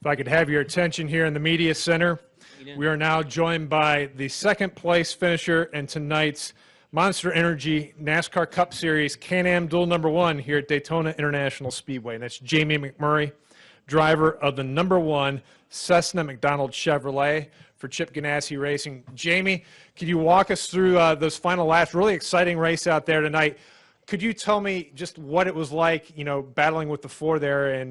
If I could have your attention here in the media center, we are now joined by the second place finisher in tonight's Monster Energy NASCAR Cup Series Can-Am Duel #1 here at Daytona International Speedway. And that's Jamie McMurray, driver of the #1 Cessna McDonald Chevrolet for Chip Ganassi Racing. Jamie, could you walk us through those final laps? Really exciting race out there tonight. Could you tell me just what it was like, you know, battling with the four there and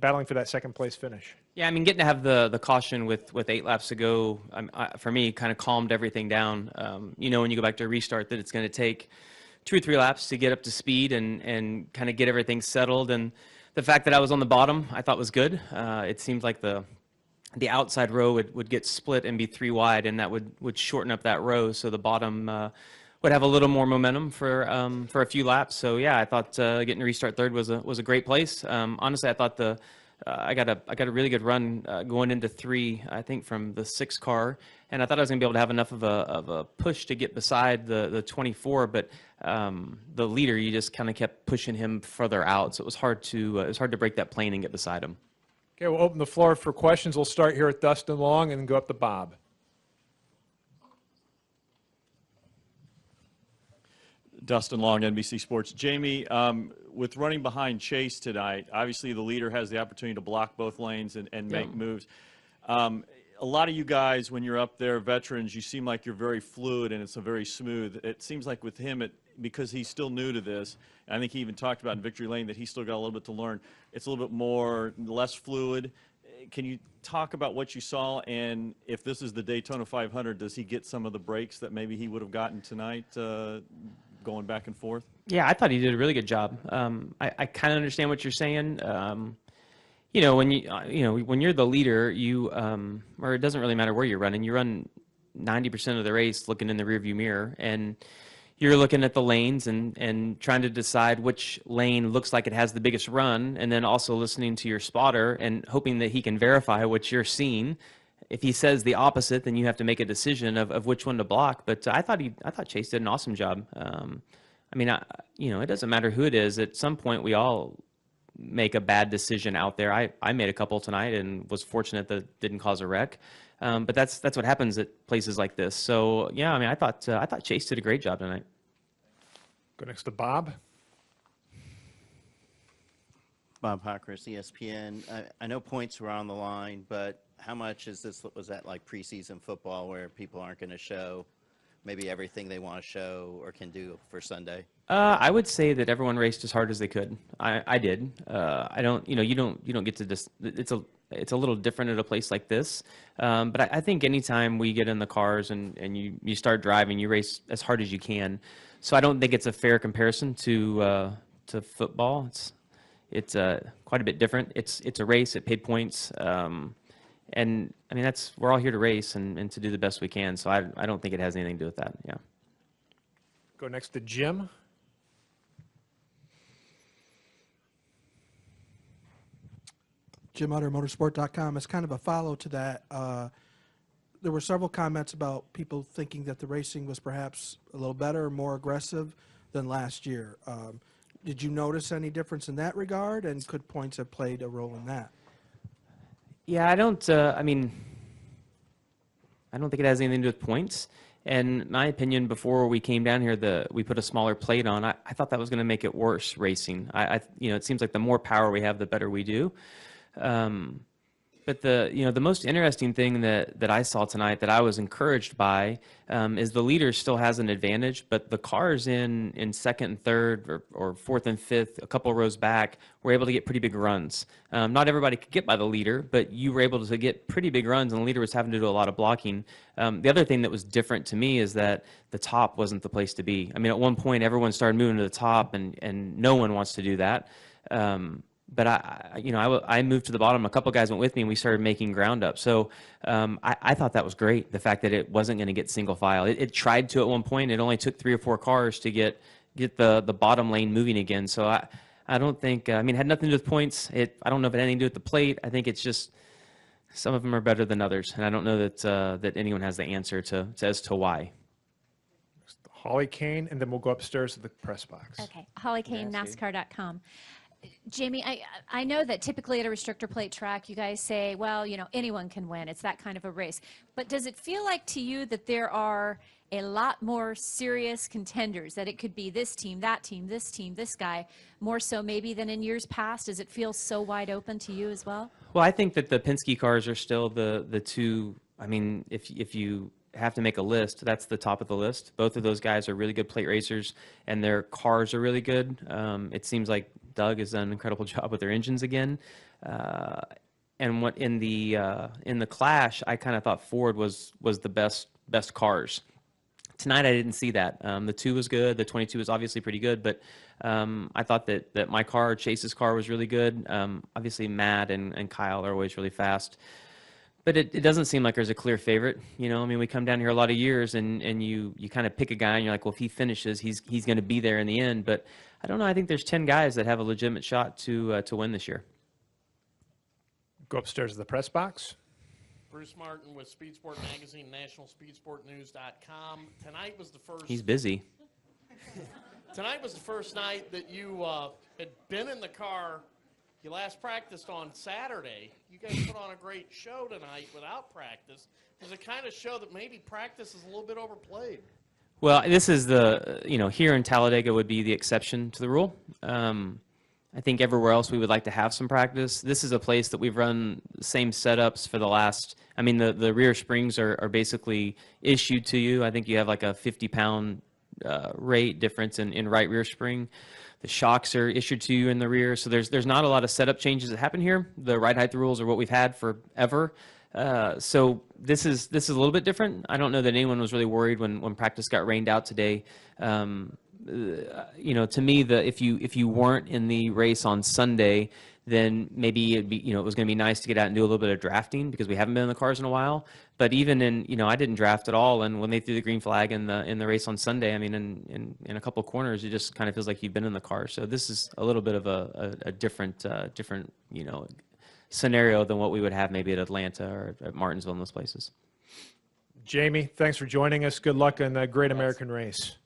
battling for that second place finish? Yeah, I mean, getting to have the caution with 8 laps to go, for me, kind of calmed everything down. You know, when you go back to a restart, that it's going to take 2 or 3 laps to get up to speed and kind of get everything settled. And the fact that I was on the bottom, I thought was good. It seemed like the outside row would get split and be 3 wide, and that would shorten up that row, so the bottom would have a little more momentum for a few laps. So yeah, I thought getting to restart third was a great place. Honestly, I thought I got a really good run going into 3, I think, from the 6 car, and I thought I was going to be able to have enough of a push to get beside the 24, but the leader, you just kind of kept pushing him further out, so it was hard to break that plane and get beside him. Okay, we'll open the floor for questions. We'll start here with Dustin Long and then go up to Bob. Dustin Long, NBC Sports. Jamie, with running behind Chase tonight, obviously the leader has the opportunity to block both lanes and make moves. A lot of you guys, when you're up there, veterans, you seem like you're very fluid and it's a very smooth. It seems like with him, because he's still new to this, I think he even talked about in Victory Lane that he's still got a little bit to learn. It's a little bit less fluid. Can you talk about what you saw, and if this is the Daytona 500, does he get some of the breaks that maybe he would have gotten tonight going back and forth? Yeah, I thought he did a really good job. I kind of understand what you're saying. You know, when you're the leader, or it doesn't really matter where you're running. You run 90% of the race looking in the rearview mirror, and you're looking at the lanes and trying to decide which lane looks like it has the biggest run, and then also listening to your spotter and hoping that he can verify what you're seeing. If he says the opposite, then you have to make a decision of which one to block. But I thought Chase did an awesome job. I mean, you know, it doesn't matter who it is. At some point, we all make a bad decision out there. I made a couple tonight and was fortunate that it didn't cause a wreck. But that's what happens at places like this. So yeah, I mean, I thought Chase did a great job tonight. Go next to Bob. Bob Hockris, ESPN. I know points were on the line, but how much was that like preseason football where people aren't going to show maybe everything they want to show or can do for Sunday? I would say that everyone raced as hard as they could. I did. I don't, you know, you don't get to just, it's a little different at a place like this. But I think anytime we get in the cars and you start driving, you race as hard as you can. So I don't think it's a fair comparison to football. It's quite a bit different. It's a race. It paid points. And I mean, we're all here to race and to do the best we can. So I don't think it has anything to do with that. Yeah. Go next to Jim. Jim Utter, motorsport.com. As kind of a follow to that, there were several comments about people thinking that the racing was perhaps a little better or more aggressive than last year. Did you notice any difference in that regard, and could points have played a role in that? Yeah, I don't. I mean, I don't think it has anything to do with points. And my opinion, before we came down here, we put a smaller plate on. I thought that was going to make it worse racing. You know, it seems like the more power we have, the better we do. But the most interesting thing that I saw tonight that I was encouraged by is the leader still has an advantage, but the cars in second and third or fourth and fifth, a couple of rows back, were able to get pretty big runs. Not everybody could get by the leader, but you were able to get pretty big runs, and the leader was having to do a lot of blocking. The other thing that was different to me is that the top wasn't the place to be. I mean, at one point, everyone started moving to the top, and no one wants to do that. But I moved to the bottom. A couple guys went with me, and we started making ground up. So I thought that was great, the fact that it wasn't going to get single file. It tried to at one point. It only took 3 or 4 cars to get the bottom lane moving again. So I don't think, I mean, it had nothing to do with points. I don't know if it had anything to do with the plate. I think it's just some of them are better than others, and I don't know that anyone has the answer as to why. Holly Kane, and then we'll go upstairs to the press box. Okay, Holly Kane, NASCAR.com. Jamie, I know that typically at a restrictor plate track, you guys say, well, you know, anyone can win. It's that kind of a race. But does it feel like to you that there are a lot more serious contenders, that it could be this team, that team, this guy, more so maybe than in years past? Does it feel so wide open to you as well? Well, I think that the Penske cars are still the two. I mean, if you have to make a list, that's the top of the list. Both of those guys are really good plate racers, and their cars are really good. It seems like Doug has done an incredible job with their engines again. And what in the Clash, I kind of thought Ford was the best cars. Tonight, I didn't see that. The 2 was good. The 22 was obviously pretty good, but I thought that my car, Chase's car, was really good. Obviously, Matt and Kyle are always really fast. But it doesn't seem like there's a clear favorite. You know, I mean, we come down here a lot of years, and you kind of pick a guy, and you're like, well, if he finishes, he's going to be there in the end. But I don't know. I think there's 10 guys that have a legitimate shot to win this year. Go upstairs to the press box. Bruce Martin with Speed Sport Magazine, NationalSpeedSportNews.com. Tonight was the first. He's busy. Tonight was the first night that you had been in the car. You last practiced on Saturday. You guys put on a great show tonight without practice. Does it kind of show that maybe practice is a little bit overplayed? Well, this is here in Talladega would be the exception to the rule. I think everywhere else we would like to have some practice. This is a place that we've run the same setups for the last, I mean, the rear springs are basically issued to you. I think you have like a 50-pound rate difference in right rear spring. The shocks are issued to you in the rear. So there's not a lot of setup changes that happen here. The ride height rules are what we've had forever. So this is a little bit different. I don't know that anyone was really worried when practice got rained out today. To me, if you weren't in the race on Sunday, then maybe it'd be, it was going to be nice to get out and do a little bit of drafting because we haven't been in the cars in a while. But even in, I didn't draft at all. And when they threw the green flag in the race on Sunday, I mean, in a couple of corners, it just kind of feels like you've been in the car. So this is a little bit of a different, scenario than what we would have maybe at Atlanta or at Martinsville and those places. Jamie, thanks for joining us. Good luck in the Great American Race.